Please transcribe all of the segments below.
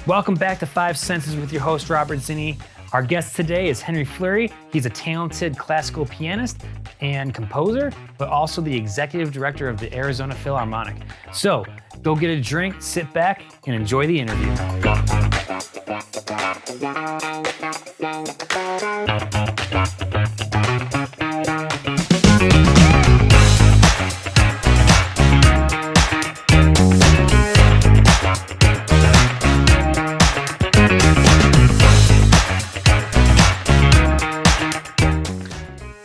Welcome back to Five Senses with your host, Robert Zinni. Our guest today is Henry Flurry. He's a talented classical pianist and composer, but also the executive director of the Arizona Philharmonic. So go get a drink, sit back, and enjoy the interview.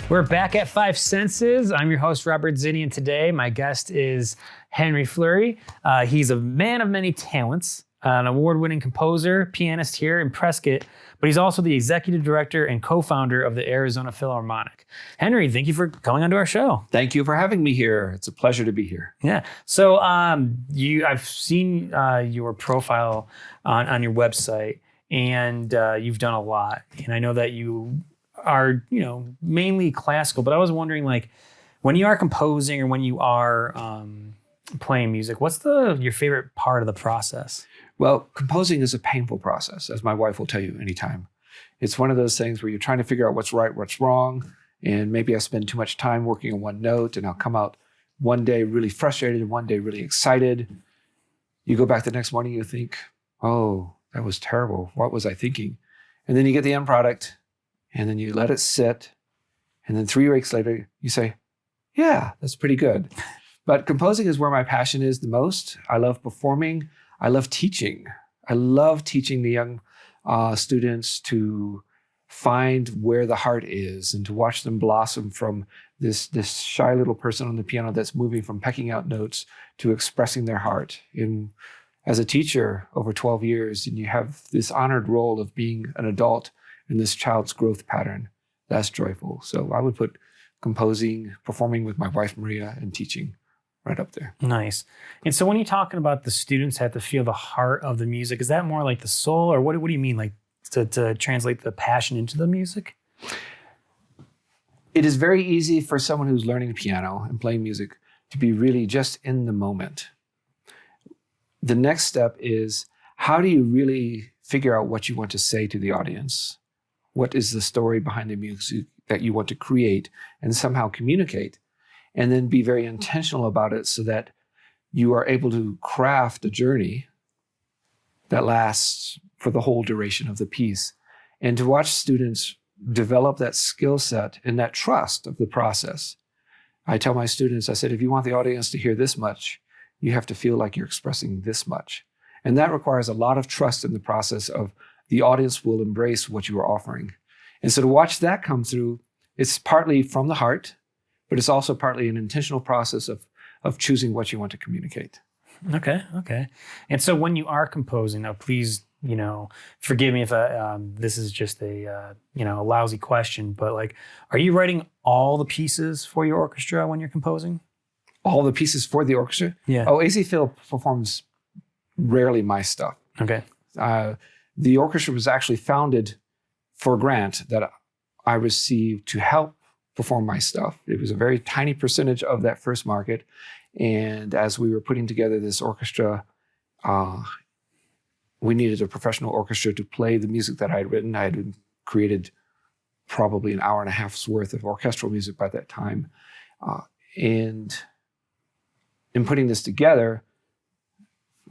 We're back at Five Senses. I'm your host, Robert Zinni, and today my guest is Henry Flurry. He's a man of many talents, an award-winning composer, pianist here in Prescott, but he's also the executive director and co-founder of the Arizona Philharmonic. Henry, thank you for coming onto our show. Thank you for having me here. It's a pleasure to be here. Yeah. So I've seen your profile on your website, and you've done a lot. And I know that you are, mainly classical, but I was wondering, like, when you are composing or when you are playing music, what's your favorite part of the process? Well, composing is a painful process, as my wife will tell you anytime. It's one of those things where you're trying to figure out what's right, what's wrong, and maybe I spend too much time working on one note, and I'll come out one day really frustrated and one day really excited. You go back the next morning, you think, oh, that was terrible. What was I thinking? And then you get the end product, and then you let it sit. And then 3 weeks later, you say, yeah, that's pretty good. But composing is where my passion is the most. I love performing. I love teaching. I love teaching the young students to find where the heart is and to watch them blossom from this shy little person on the piano that's moving from pecking out notes to expressing their heart. As a teacher over 12 years, and you have this honored role of being an adult in this child's growth pattern, that's joyful. So I would put composing, performing with my wife, Maria, and teaching right up there. Nice. And so when you're talking about the students have to feel the heart of the music, is that more like the soul, or what do you mean, like to translate the passion into the music? It is very easy for someone who's learning piano and playing music to be really just in the moment. The next step is, how do you really figure out what you want to say to the audience? What is the story behind the music that you want to create and somehow communicate? And then be very intentional about it so that you are able to craft a journey that lasts for the whole duration of the piece. And to watch students develop that skill set and that trust of the process. I tell my students, I said, if you want the audience to hear this much, you have to feel like you're expressing this much. And that requires a lot of trust in the process of the audience will embrace what you are offering. And so to watch that come through, it's partly from the heart, but it's also partly an intentional process of choosing what you want to communicate. Okay. And so when you are composing, now please, forgive me if this is just a lousy question, but like, are you writing all the pieces for your orchestra when you're composing? All the pieces for the orchestra? Yeah. Oh, AZPhil performs rarely my stuff. Okay. The orchestra was actually founded for a grant that I received to help perform my stuff. It was a very tiny percentage of that first market. And as we were putting together this orchestra, we needed a professional orchestra to play the music that I had written. I had created probably an hour and a half's worth of orchestral music by that time. And in putting this together,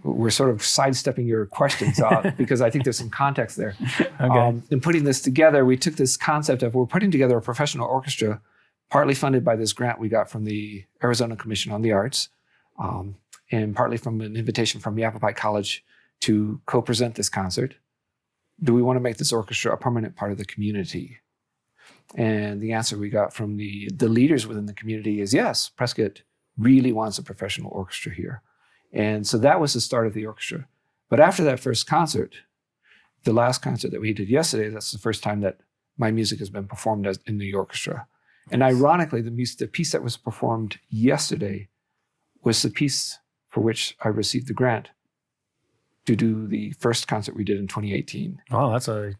we're sort of sidestepping your questions because I think there's some context there. Okay. In putting this together, we took this concept of we're putting together a professional orchestra, partly funded by this grant we got from the Arizona Commission on the Arts, and partly from an invitation from AZPhil College to co-present this concert. Do we want to make this orchestra a permanent part of the community? And the answer we got from the leaders within the community is yes, Prescott really wants a professional orchestra here. And so that was the start of the orchestra. But after that first concert, the last concert that we did yesterday, that's the first time that my music has been performed in the orchestra. And ironically, the piece that was performed yesterday was the piece for which I received the grant to do the first concert we did in 2018. Oh, that's a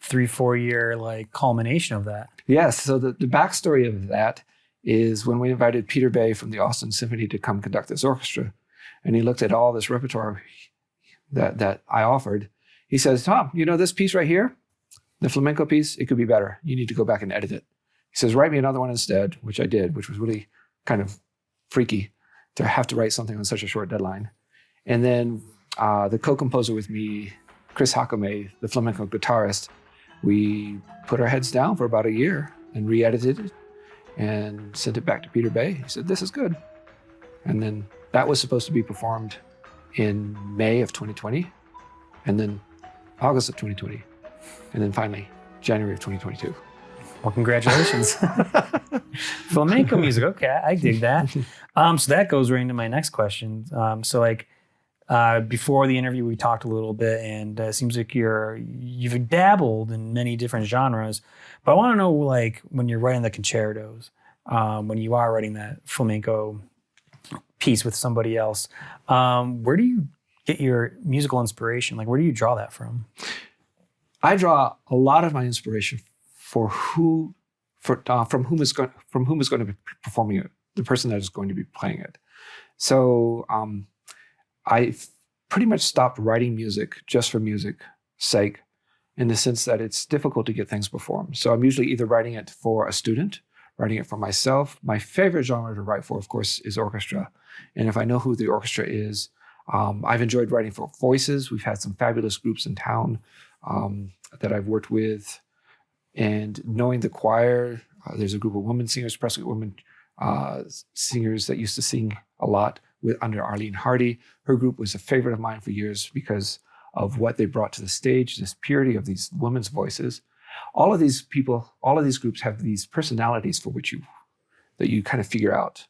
3-4 year culmination of that. Yes. So the backstory of that is when we invited Peter Bay from the Austin Symphony to come conduct this orchestra, and he looked at all this repertoire that I offered, He says, Tom, this piece right here, the flamenco piece, it could be better. You need to go back and edit it. He says, write me another one instead, which I did, which was really kind of freaky to have to write something on such a short deadline. And then the co-composer with me, Chris Hakame, the flamenco guitarist, we put our heads down for about a year and re-edited it and sent it back to Peter Bay. He said, this is good. And then that was supposed to be performed in May of 2020, and then August of 2020, and then finally January of 2022. Well, congratulations. Flamenco music. Okay, I dig that. So that goes right into my next question. Before the interview, we talked a little bit, and it seems like you've dabbled in many different genres. But I want to know, like, when you're writing the concertos, when you are writing that flamenco piece with somebody else, where do you get your musical inspiration? Like, where do you draw that from? I draw a lot of my inspiration from whom is going to be performing it, the person that is going to be playing it. So I pretty much stopped writing music just for music's sake, in the sense that it's difficult to get things performed. So I'm usually either writing it for a student, writing it for myself. My favorite genre to write for, of course, is orchestra. And if I know who the orchestra is, I've enjoyed writing for voices. We've had some fabulous groups in town that I've worked with. And knowing the choir, there's a group of women singers, Prescott women singers that used to sing a lot under Arlene Hardy. Her group was a favorite of mine for years because of what they brought to the stage, this purity of these women's voices. All of these people, all of these groups have these personalities for which you kind of figure out.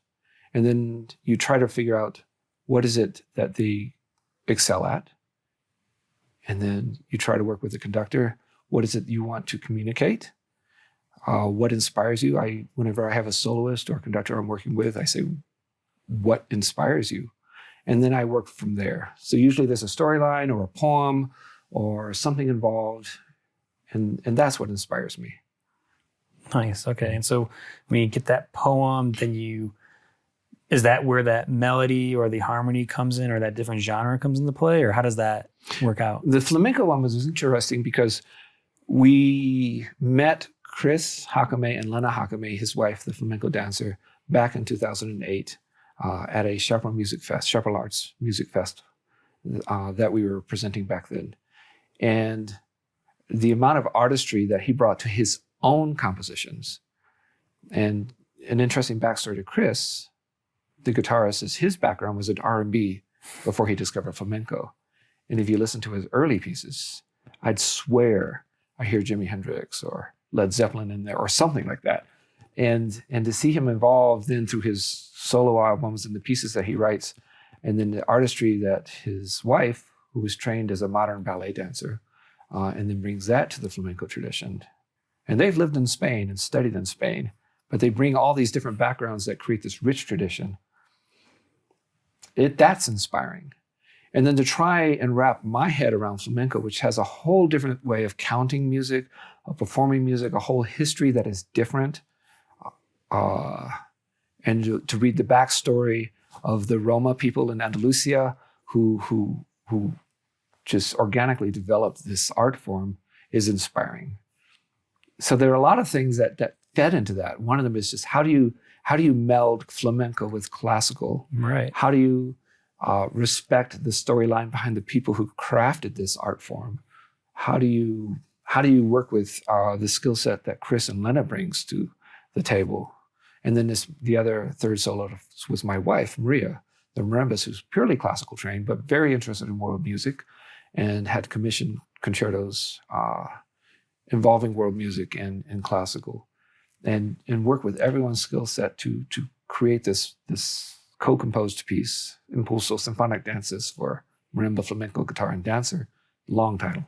And then you try to figure out what is it that they excel at. And then you try to work with the conductor. What is it you want to communicate? What inspires you? Whenever I have a soloist or conductor I'm working with, I say, what inspires you? And then I work from there. So usually there's a storyline or a poem or something involved. And that's what inspires me. Nice. Okay. And so when you get that poem, then is that where that melody or the harmony comes in, or that different genre comes into play, or how does that work out? The flamenco one was interesting because we met Chris Hakame and Lena Hakame, his wife, the flamenco dancer, back in 2008 at a Chaparral Arts Music Fest that we were presenting back then. And the amount of artistry that he brought to his own compositions. And an interesting backstory to Chris, the guitarist, is his background was in R&B before he discovered flamenco. And if you listen to his early pieces, I'd swear I hear Jimi Hendrix or Led Zeppelin in there or something like that. And to see him involved then through his solo albums and the pieces that he writes, and then the artistry that his wife, who was trained as a modern ballet dancer, and then brings that to the flamenco tradition. And they've lived in Spain and studied in Spain, but they bring all these different backgrounds that create this rich tradition. That's inspiring. And then to try and wrap my head around flamenco, which has a whole different way of counting music, of performing music, a whole history that is different, and to read the backstory of the Roma people in Andalusia who just organically developed this art form is inspiring. So there are a lot of things that fed into that. One of them is just how do you meld flamenco with classical? Right. How do you respect the storyline behind the people who crafted this art form? How do you work with the skill set that Chris and Lena brings to the table? And then the other third solo was my wife, Maria, the marimbas, who's purely classical trained, but very interested in world music and had commissioned concertos involving world music and classical, and work with everyone's skill set to create this co-composed piece, Impulso Symphonic Dances for Marimba, Flamenco, Guitar, and Dancer, long title.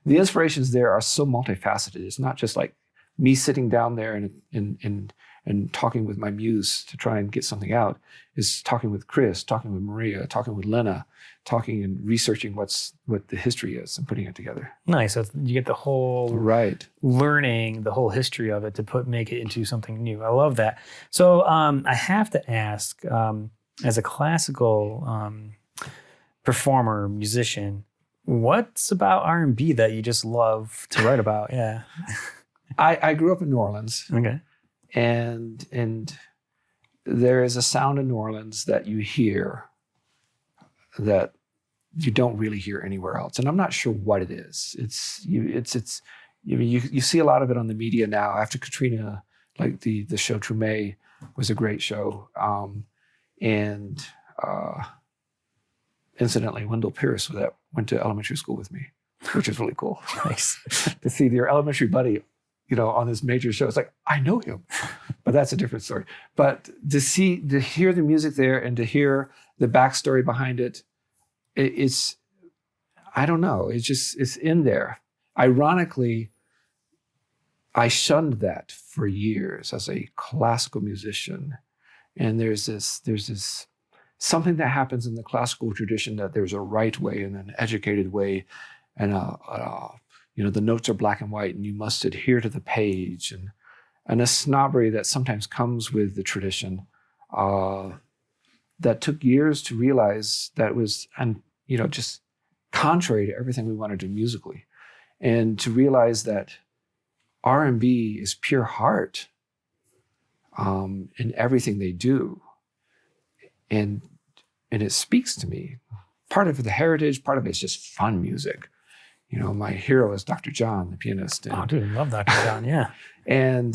The inspirations there are so multifaceted. It's not just like me sitting down there and talking with my muse to try and get something out. It's talking with Chris, talking with Maria, talking with Lena, talking and researching what the history is and putting it together. Nice. So you get the whole learning the whole history of it to make it into something new. I love that. So I have to ask, as a classical performer, musician, What's about R&B that you just love to write about? Yeah. I grew up in New Orleans, Okay. and there is a sound in New Orleans that you hear that you don't really hear anywhere else, and I'm not sure what it is. You see a lot of it on the media now. After Katrina, like the show True May was a great show, and incidentally, Wendell Pierce went to elementary school with me, which is really cool. Nice. To see your elementary buddy, on this major show. It's like, I know him, but that's a different story. But to hear the music there and to hear the backstory behind it, it's, I don't know. It's in there. Ironically, I shunned that for years as a classical musician. And there's this something that happens in the classical tradition that there's a right way and an educated way, and the notes are black and white and you must adhere to the page, and a snobbery that sometimes comes with the tradition that took years to realize that was, just contrary to everything we want to do musically, and to realize that R&B is pure heart in everything they do. And it speaks to me. Part of the heritage, part of it is just fun music. My hero is Dr. John, the pianist. Oh, dude, I love Dr. John, yeah. And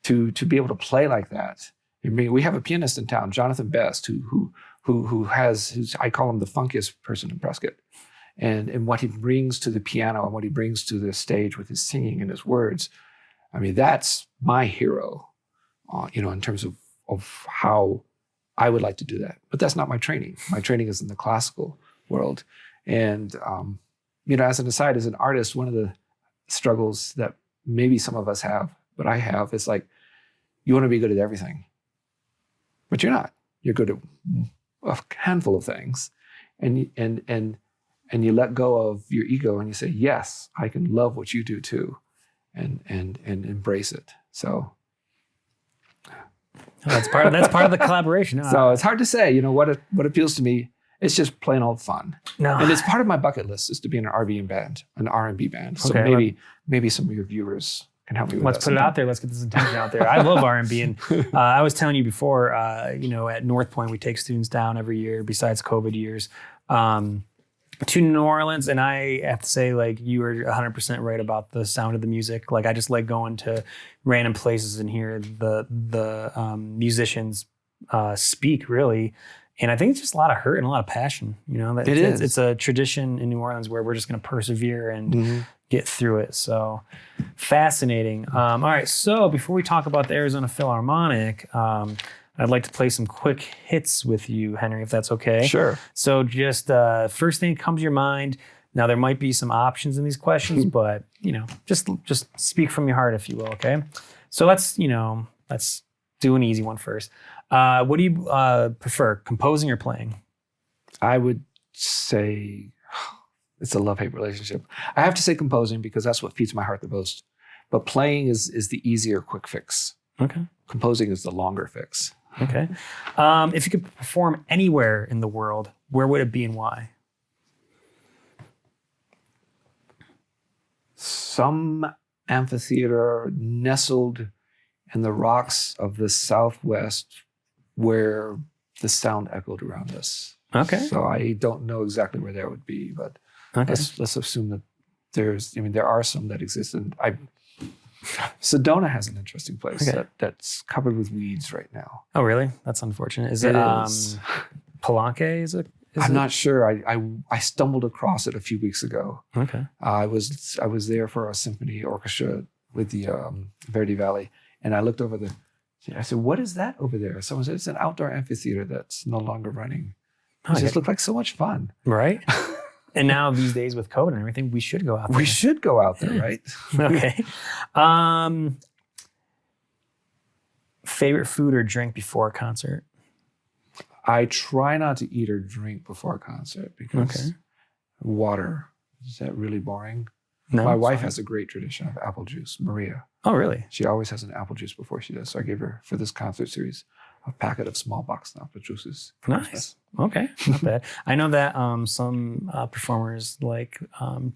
to be able to play like that. I mean, we have a pianist in town, Jonathan Best, who's I call him the funkiest person in Prescott. And what he brings to the piano and what he brings to the stage with his singing and his words. I mean, that's my hero, in terms of how I would like to do that. But that's not my training. My training is in the classical world. And, as an aside, as an artist, one of the struggles that maybe some of us have, but I have, is like, you want to be good at everything, but you're not. You're good at a handful of things. And you let go of your ego and you say, yes, I can love what you do too, and embrace it. So that's part of the collaboration. So it's hard to say, what appeals to me. It's just plain old fun. No. And it's part of my bucket list is to be in an R&B band, an R&B band. So maybe some of your viewers can help me with that. Let's put it out there. Let's get this intention out there. I love R&B. And I was telling you before, at North Point, we take students down every year besides COVID years to New Orleans. And I have to say, like, you were 100% right about the sound of the music. Like, I just like going to random places and hear the musicians speak, really. And I think it's just a lot of hurt and a lot of passion. It's a tradition in New Orleans where we're just going to persevere and get through it. So fascinating. All right. So before we talk about the Arizona Philharmonic, I'd like to play some quick hits with you, Henry, if that's okay. Sure. So just first thing that comes to your mind. Now there might be some options in these questions, but just speak from your heart, if you will. Okay. So let's do an easy one first. What do you prefer, composing or playing? I would say it's a love-hate relationship. I have to say composing because that's what feeds my heart the most. But playing is the easier, quick fix. Okay. Composing is the longer fix. Okay. If you could perform anywhere in the world, where would it be and why? Some amphitheater nestled in the rocks of the Southwest where the sound echoed around us. Okay. So I don't know exactly where that would be, but let's assume that there are some that exist. And Sedona has an interesting place that's covered with weeds right now. Oh, really? That's unfortunate. Is it Palenque? I'm not sure. I stumbled across it a few weeks ago. Okay. I was there for a symphony orchestra with the Verdi Valley, and I looked over I said, "What is that over there?" Someone said, "It's an outdoor amphitheater that's no longer running." It just looked like so much fun, right? And now these days with COVID and everything, we should go out there. We should go out there, right? Okay. Favorite food or drink before a concert? I try not to eat or drink before a concert because water, is that really boring? No. My wife has a great tradition of apple juice, Maria. Oh, really? She always has an apple juice before she does. So I gave her, for this concert series, a packet of small box Napa juices. Nice. Okay, not bad. I know that some performers like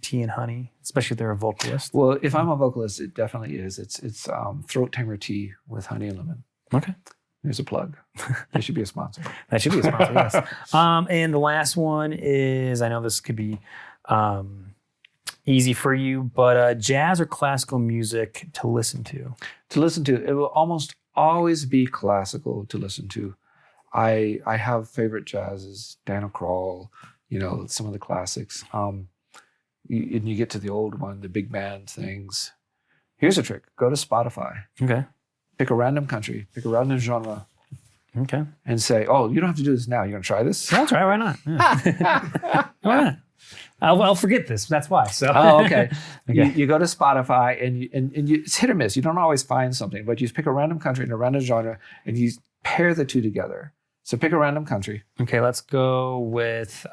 tea and honey, especially if they're a vocalist. Well, if I'm a vocalist, it definitely is. It's throat tamer tea with honey and lemon. Okay. There's a plug. They should be a sponsor. That should be a sponsor, yes. And the last one is, I know this could be easy for you, but jazz or classical music to listen to? To listen to, it will almost always be classical to listen to. I have favorite jazzes, Daniel Kroll, some of the classics. And you get to the old one, the big band things. Here's a trick. Go to Spotify. Okay. Pick a random country, pick a random genre. Okay. And say, oh, you don't have to do this now. You're going to try this? I'll try. Why not? Yeah. Why not? I'll forget this. That's why. So. Oh, okay. Okay. You go to Spotify and it's hit or miss. You don't always find something, but you just pick a random country and a random genre and you pair the two together. So pick a random country. Okay, let's go with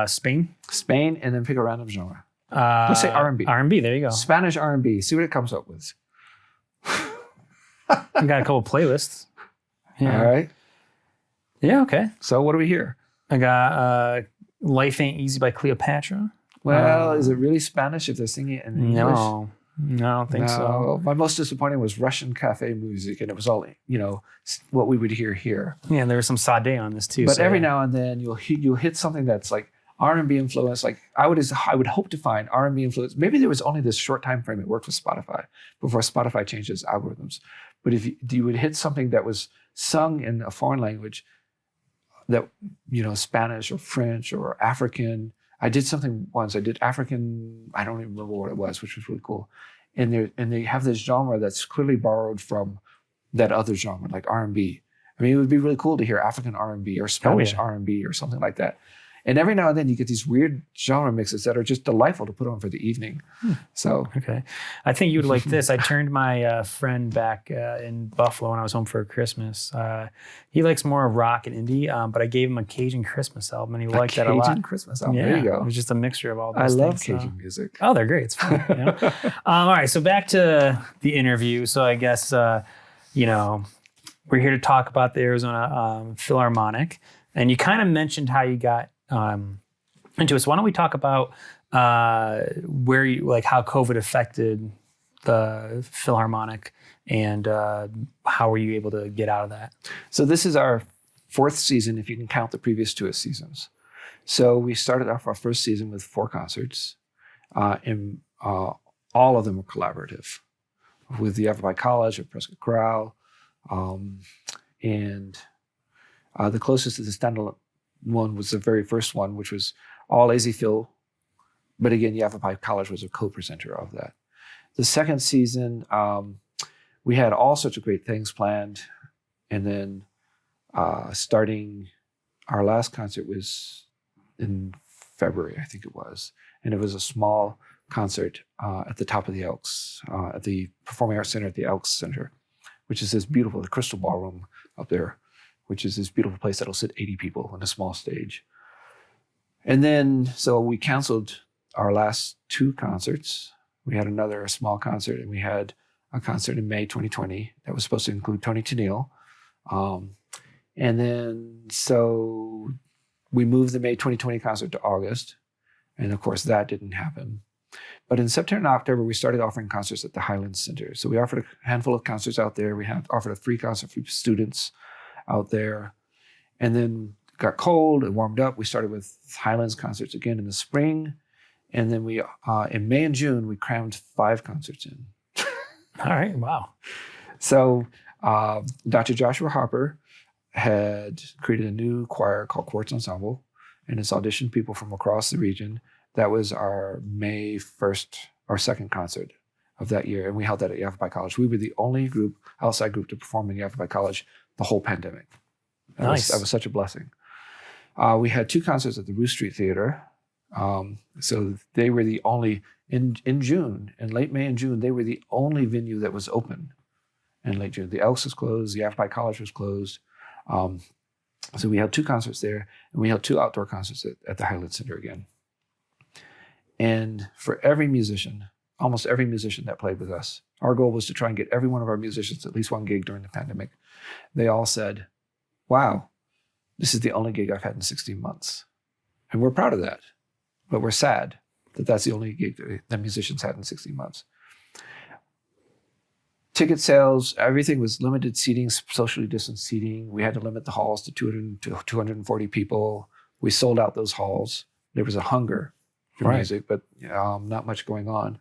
Spain. Spain, and then pick a random genre. Let's say R&B. R&B. There you go. Spanish R&B. See what it comes up with. I got a couple playlists. Yeah. All right. Yeah. Okay. So what do we hear? I got "Life Ain't Easy" by Cleopatra. Well, is it really Spanish if they're singing it in English? No, I don't think so. My most disappointing was Russian cafe music, and it was all what we would hear here. Yeah, and there was some Sade on this too. But every now and then you'll hit something that's like R&B influence. Like I would hope to find R&B influence. Maybe there was only this short time frame it worked with Spotify before Spotify changed its algorithms. But if you would hit something that was sung in a foreign language, that Spanish or French or African. I did something once. I did African. I don't even remember what it was, which was really cool. And they have this genre that's clearly borrowed from that other genre, like R&B. I mean, it would be really cool to hear African R&B or Spanish R&B or something like that. And every now and then you get these weird genre mixes that are just delightful to put on for the evening. So okay, I think you would like this. I turned my friend back in Buffalo when I was home for Christmas. He likes more rock and indie, but I gave him a Cajun Christmas album, and he liked that a lot. Cajun Christmas album. Yeah, there you go. It was just a mixture of all those I things. love Cajun music. Oh, they're great. It's fun. All right, so back to the interview. So I guess we're here to talk about the Arizona Philharmonic, and you kind of mentioned how you got into it. So why don't we talk about where you how COVID affected the Philharmonic and how were you able to get out of that? So this is our fourth season, if you can count the previous two as seasons. So we started off our first season with 4 concerts, and all of them were collaborative with the AZPhil College of Prescott Chorale, and the closest to the standalone one was the very first one, which was all AZPhil. But again, the AZPhil College was a co-presenter of that. The second season, we had all sorts of great things planned. And then starting our last concert was in February, I think it was. And it was a small concert at the top of the Elks, at the Performing Arts Center at the Elks Center, which is this beautiful, the Crystal Ballroom up there, which is this beautiful place that'll sit 80 people on a small stage. And then, so we canceled our last 2 concerts. We had another small concert, and we had a concert in May 2020 that was supposed to include Tony Tennille. And then, so we moved the May 2020 concert to August. And of course, that didn't happen. But in September and October, we started offering concerts at the Highlands Center. So we offered a handful of concerts out there. We offered a free concert for students out there. And then it got cold, it warmed up. We started with Highlands concerts again in the spring. And then we, in May and June, we crammed 5 concerts in. All right, wow. So Dr. Joshua Harper had created a new choir called Quartz Ensemble, and it's auditioned people from across the region. That was our May 1st or 2nd concert of that year, and we held that at AZPhil College. We were the only outside group to perform in AZPhil College the whole pandemic. That was such a blessing. We had 2 concerts at the Roost Street Theater. So they were the only, in June, in late May and June, they were the only venue that was open in late June. The Elks was closed, the AZPhil College was closed. So we had 2 concerts there, and we held 2 outdoor concerts at the Highlands Center again. And for every musician, almost every musician that played with us, Our goal was to try and get every one of our musicians at least one gig during the pandemic. They all said, wow, this is the only gig I've had in 16 months. And we're proud of that. But we're sad that that's the only gig that musicians had in 16 months. Ticket sales, everything was limited seating, socially distanced seating. We had to limit the halls to 240 people. We sold out those halls. There was a hunger for music, but not much going on.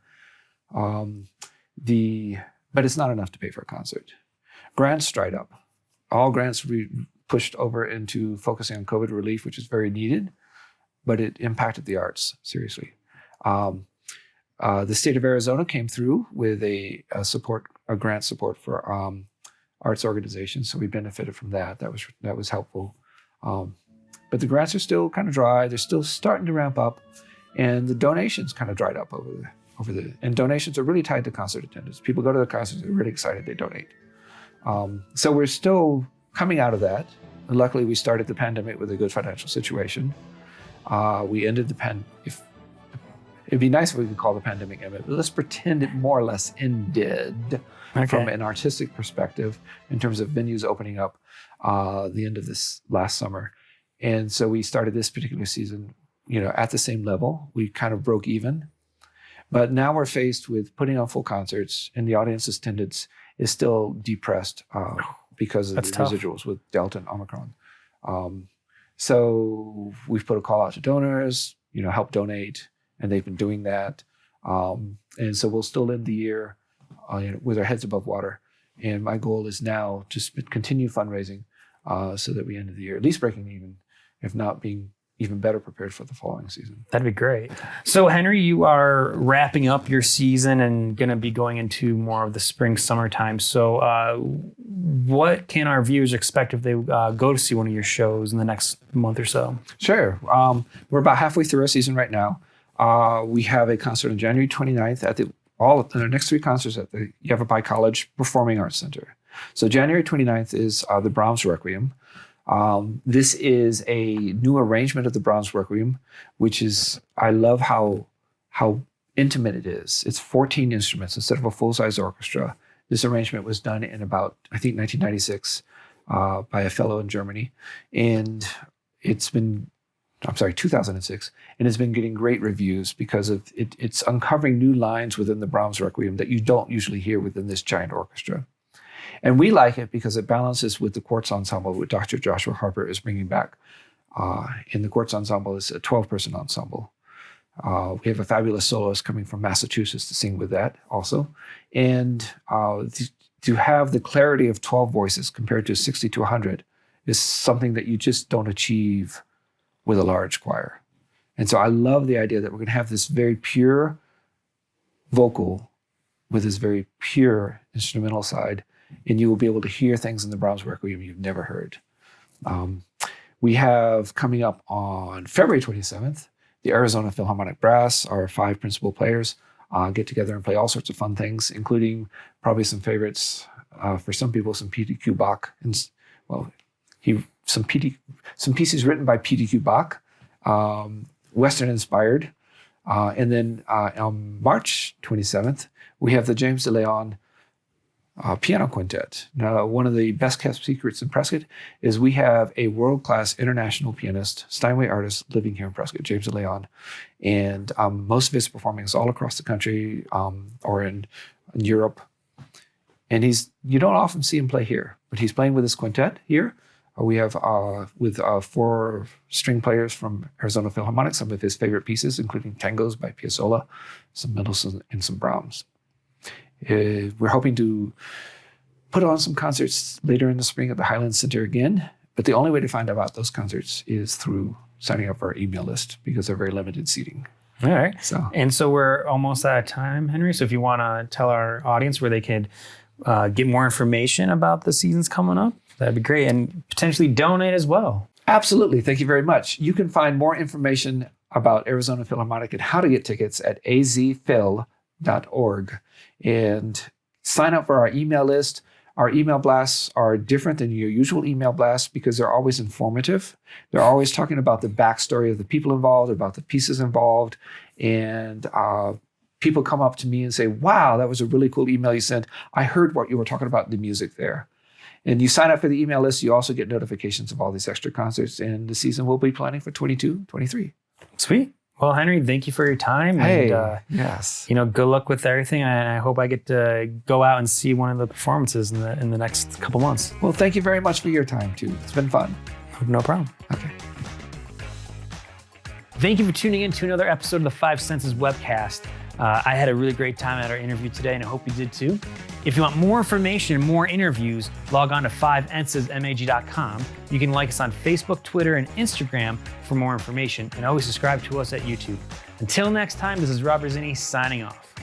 But it's not enough to pay for a concert. Grants dried up. All grants pushed over into focusing on COVID relief, which is very needed, but it impacted the arts seriously. The state of Arizona came through with a grant support for arts organizations, so we benefited from that. That was helpful. But the grants are still kind of dry. They're still starting to ramp up, and the donations kind of dried up and donations are really tied to concert attendance. People go to the concerts, they're really excited, they donate. So we're still coming out of that. And luckily, we started the pandemic with a good financial situation. We ended the it'd be nice if we could call the pandemic ended, but let's pretend it more or less ended from an artistic perspective in terms of venues opening up the end of this last summer. And so we started this particular season, at the same level. We kind of broke even. But now we're faced with putting on full concerts, and the audience attendance is still depressed because of the residuals with Delta and Omicron. So we've put a call out to donors, help donate, and they've been doing that. And so we'll still end the year with our heads above water. And my goal is now to continue fundraising so that we end the year at least breaking even, if not being even better prepared for the following season. That'd be great. So Henry, you are wrapping up your season and going to be going into more of the spring, summertime. So what can our viewers expect if they go to see one of your shows in the next month or so? Sure. We're about halfway through our season right now. We have a concert on January 29th at the next three concerts at the Yavapai College Performing Arts Center. So January 29th is the Bronze Requiem. This is a new arrangement of the Bronze Requiem, which is, I love how intimate it is. It's 14 instruments instead of a full-size orchestra. This arrangement was done in about, I think, 1996 by a fellow in Germany. And 2006. And it's been getting great reviews because of it's uncovering new lines within the Bronze Requiem that you don't usually hear within this giant orchestra. And we like it because it balances with the quartz ensemble, which Dr. Joshua Harper is bringing back. In the quartz ensemble, it's a 12-person ensemble. We have a fabulous soloist coming from Massachusetts to sing with that also. And to have the clarity of 12 voices compared to 60 to 100 is something that you just don't achieve with a large choir. And so I love the idea that we're going to have this very pure vocal with this very pure instrumental side, and you will be able to hear things in the Bronze Requiem you've never heard. We have coming up on February 27th, the Arizona Philharmonic Brass, our 5 principal players, get together and play all sorts of fun things, including probably some favorites for some people, some P.T.Q. Bach, some pieces written by P.T.Q. Bach, Western inspired. And then on March 27th, we have the James Deleon piano quintet. Now, one of the best kept secrets in Prescott is we have a world-class international pianist, Steinway artist, living here in Prescott, James Deleon. And most of his performings all across the country or in Europe. And you don't often see him play here, but he's playing with his quintet here. We have with 4 string players from Arizona Philharmonic, some of his favorite pieces, including tangos by Piazzolla, some Mendelssohn, and some Brahms. We're hoping to put on some concerts later in the spring at the Highlands Center again, but the only way to find out about those concerts is through signing up for our email list because they're very limited seating. All right. So we're almost out of time, Henry. So if you want to tell our audience where they could get more information about the seasons coming up, that'd be great. And potentially donate as well. Absolutely. Thank you very much. You can find more information about Arizona Philharmonic and how to get tickets at AZPhil.org and sign up for our email list. Our email blasts are different than your usual email blasts because they're always informative. They're always talking about the backstory of the people involved, about the pieces involved, and people come up to me and say, wow, that was a really cool email you sent. I heard what you were talking about in the music there. And you sign up for the email list, you also get notifications of all these extra concerts. And the season we'll be planning for 22, 23. Sweet. Well, Henry, thank you for your time. Hey, and, yes. Good luck with everything. And I hope I get to go out and see one of the performances in the next couple months. Well, thank you very much for your time, too. It's been fun. No problem. Okay. Thank you for tuning in to another episode of the Five Senses webcast. I had a really great time at our interview today, and I hope you did too. If you want more information and more interviews, log on to 5ensesmag.com. You can like us on Facebook, Twitter, and Instagram for more information, and always subscribe to us at YouTube. Until next time, this is Rob Rosini signing off.